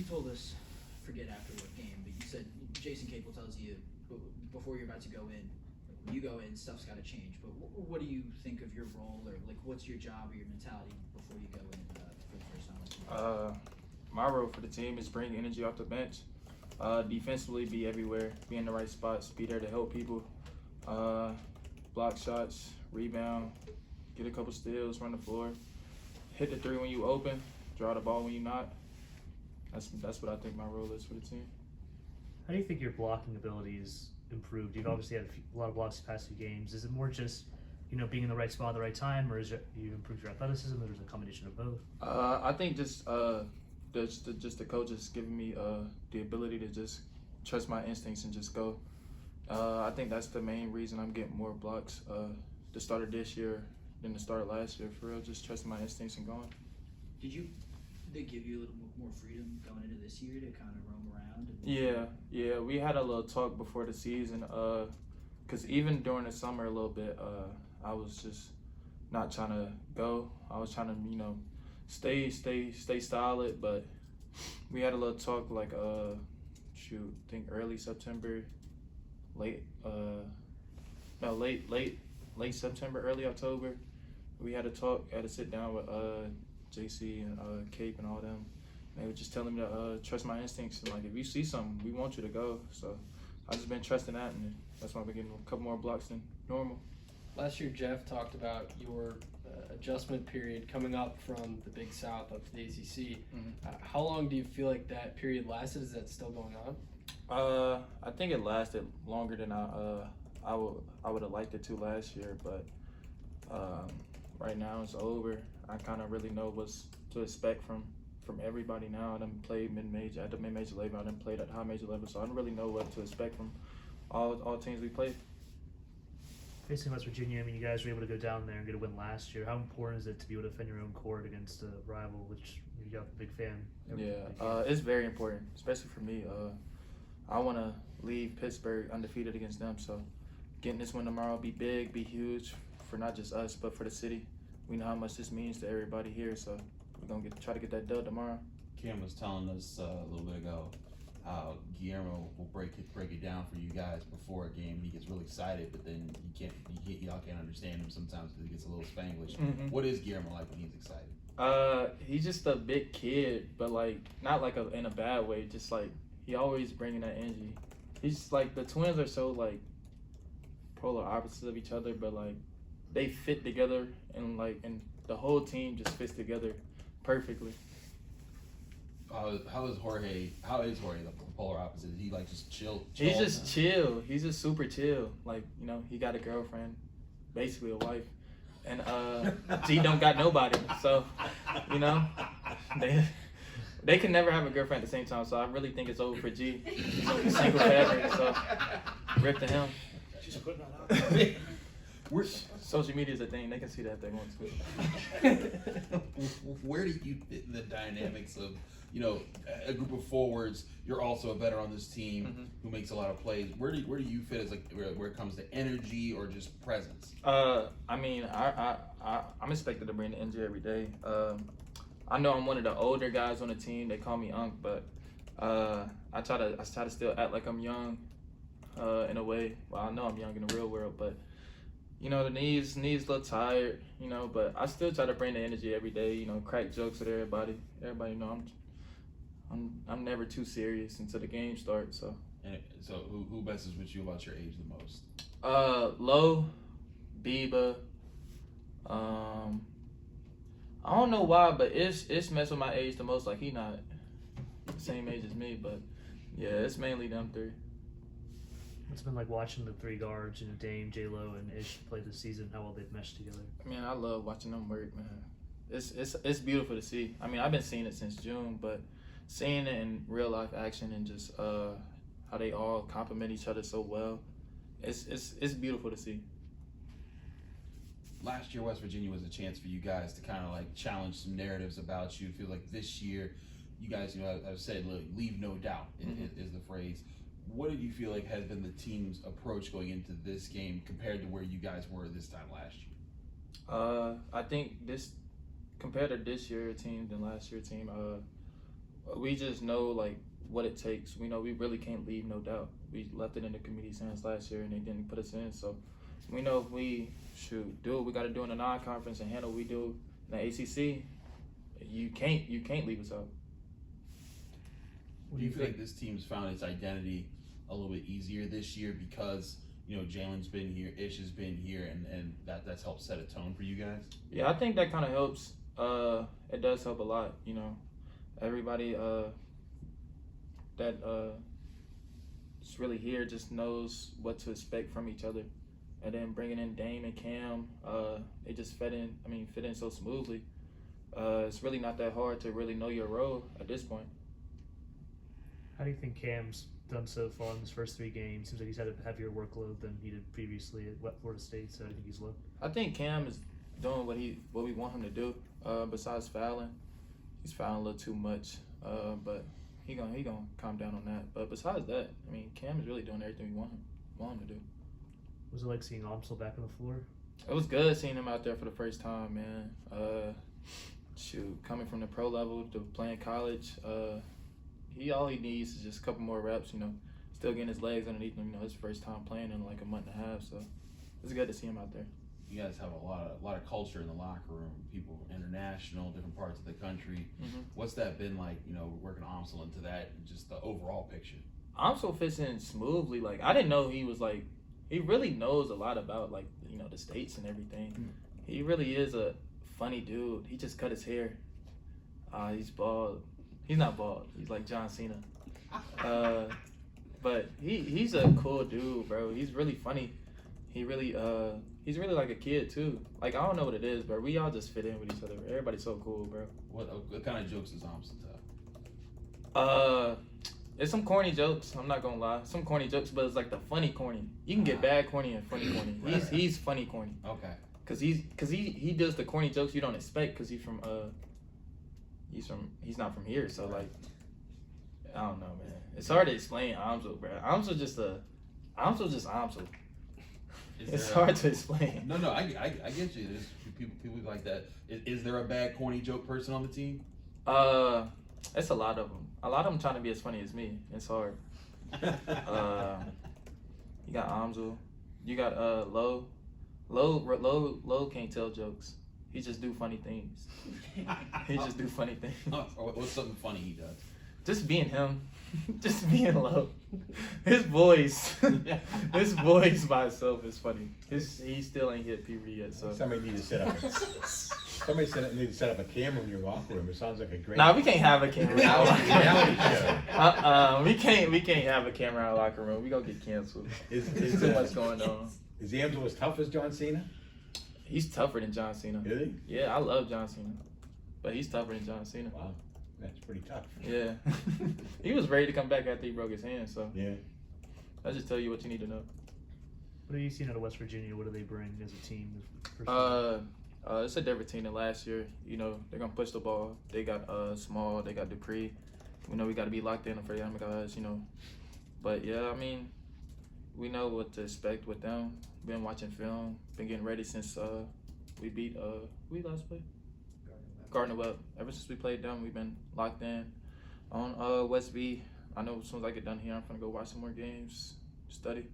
you told us, forget after what game, but you said Jason Capel tells you before you're about to go in, when you go in, stuff's got to change. But what do you think of your role, or like what's your job or your mentality before you go in for the first time? My role for the team is bring energy off the bench. Defensively, be everywhere, be in the right spots, be there to help people. Block shots, rebound, get a couple steals, run the floor, hit the three when you open, draw the ball when you're not. That's what I think my role is for the team. How do you think your blocking ability is improved? You've obviously had a lot of blocks the past few games. Is it more just being in the right spot at the right time, or is it you improved your athleticism, or is it a combination of both? I think just the coaches giving me the ability to just trust my instincts and just go. I think that's the main reason I'm getting more blocks the start of this year than the start of last year. For real, just trusting my instincts and going. Did they give you a little more freedom going into this year to kind of roam around? Yeah. We had a little talk before the season. Cause even during the summer a little bit, I was just not trying to go. I was trying to stay solid. But we had a little talk like I think early September, late September, early October. We had a sit down with JC and Cape and all them. They were just telling me to trust my instincts, and like if you see something, we want you to go. So I just been trusting that, and that's why we're getting a couple more blocks than normal. Last year, Jeff talked about your adjustment period coming up from the Big South up to the ACC. Mm-hmm. How long do you feel like that period lasted? Is that still going on? I think it lasted longer than I would have liked it to last year, but right now it's over. I kind of really know what's to expect from everybody now. I done played mid-major at the mid-major level. I done played at the high major level, so I don't really know what to expect from all teams we played. Facing West Virginia, you guys were able to go down there and get a win last year. How important is it to be able to defend your own court against a rival, which you're a big fan? It's very important, especially for me. I want to leave Pittsburgh undefeated against them, so getting this win tomorrow be big, be huge for not just us, but for the city. We know how much this means to everybody here, so we're going to try to get that dub tomorrow. Cam was telling us a little bit ago how Guillermo will break it down for you guys before a game. He gets really excited, but then y'all can't understand him sometimes because he gets a little Spanglish. Mm-hmm. What is Guillermo like when he's excited? He's just a big kid, but like not like in a bad way. Just like he always bringing that energy. He's like the twins are so like polar opposites of each other, but like they fit together and the whole team just fits together perfectly. How is Jorge the polar opposite? Is he like just chill? He's just chill. He's just super chill. Like he got a girlfriend, basically a wife, and G don't got nobody. So they can never have a girlfriend at the same time. So I really think it's over for G. He's gonna be single forever. So rip to him. She's putting that out. Social media is a thing. They can see that if they want to. Where do you fit in the dynamics of a group of forwards? You're also a veteran on this team who makes a lot of plays. Where do you fit as where it comes to energy or just presence? I'm expected to bring the energy every day. I know I'm one of the older guys on the team. They call me Unc, but I try to still act like I'm young in a way. Well, I know I'm young in the real world, but the knees look tired, but I still try to bring the energy every day, crack jokes with everybody. Everybody know I'm never too serious until the game starts. So. And so who messes with you about your age the most? Low, Biba. I don't know why, but it's messed with my age the most. Like he not the same age as me, but yeah, it's mainly them three. It's been like watching the three guards, Dame, J-Lo, and Ish play this season, how well they've meshed together. Man, I love watching them work, man. It's beautiful to see. I've been seeing it since June, but seeing it in real life action and just how they all complement each other so well, it's beautiful to see. Last year, West Virginia was a chance for you guys to kind of like challenge some narratives about you. I feel like this year, you guys, I've said, look, leave no doubt is the phrase. What do you feel like has been the team's approach going into this game compared to where you guys were this time last year? I think compared to this year team than last year team, We just know like what it takes. We know we really can't leave no doubt. We left it in the committee's hands last year and they didn't put us in. So we know if we should do what we got to do in the non-conference and handle what we do in the ACC, you can't leave us out. Do you feel like this team's found its identity a little bit easier this year because, you know, Jalen's been here, Ish has been here, and that's helped set a tone for you guys? Yeah, I think that kind of helps. It does help a lot, you know. Everybody that is really here just knows what to expect from each other. And then bringing in Dame and Cam, they just fit in so smoothly. It's really not that hard to really know your role at this point. How do you think Cam's done so far in his first 3 games? Seems like he's had a heavier workload than he did previously at Florida State, so I think he's looked. I think Cam is doing what we want him to do. Besides fouling, he's fouling a little too much. But he gonna calm down on that. But besides that, I mean, Cam is really doing everything we want him to do. Was it like seeing Amsel back on the floor? It was good seeing him out there for the first time, man. Coming from the pro level to playing college, all he needs is just a couple more reps, you know. Still getting his legs underneath him, you know, his first time playing in like a month and a half, so it's good to see him out there. You guys have a lot of culture in the locker room, people international, different parts of the country. Mm-hmm. What's that been like, you know, working Amsel into that and just the overall picture? Amsel fits in smoothly. Like, I didn't know he was like, he really knows a lot about like, you know, the states and everything. Mm. He really is a funny dude. He just cut his hair. He's bald. He's not bald. He's like John Cena. But he's a cool dude, bro. He's really funny. He's really like a kid too. Like, I don't know what it is, but we all just fit in with each other. Everybody's so cool, bro. What kind of jokes does Amsel tell? It's some corny jokes. I'm not gonna lie, some corny jokes, but it's like the funny corny. You can get bad corny and funny corny. He's funny corny. Okay. Cause he does the corny jokes you don't expect. Cause he's not from here. So like, I don't know, man. It's hard to explain Amsel, bro. Amsel just Amsel. It's hard to explain. No, I get you. There's people like that. Is there a bad corny joke person on the team? It's a lot of them. A lot of them trying to be as funny as me. It's hard. You got Amsel. You got Low. Low can't tell jokes. He just do funny things. He just do funny things. What's something funny he does? Just being him. Just being Low. His voice. His voice by itself is funny. He still ain't hit puberty yet. So Somebody need to set up a camera in your locker room. It sounds like a great. Nah, we can't have a camera. Reality show. We can't have a camera in our locker room. We gonna get canceled. Is Too much going on. Is Amsel as tough as John Cena? He's tougher than John Cena. Is he? Yeah, I love John Cena, but he's tougher than John Cena. Wow, that's pretty tough. Yeah, he was ready to come back after he broke his hand. So Yeah. I just tell you what you need to know. What have you seen out of West Virginia? What do they bring as a team? It's a different team than last year. You know, they're gonna push the ball. They got Small. They got Dupree. We know we got to be locked in for young guys. You know, but yeah, I mean, we know what to expect with them. Been watching film. Been getting ready since we beat we last played Gardner Webb. Ever since we played them, we've been locked in on West V. I know as soon as I get done here, I'm gonna go watch some more games, study.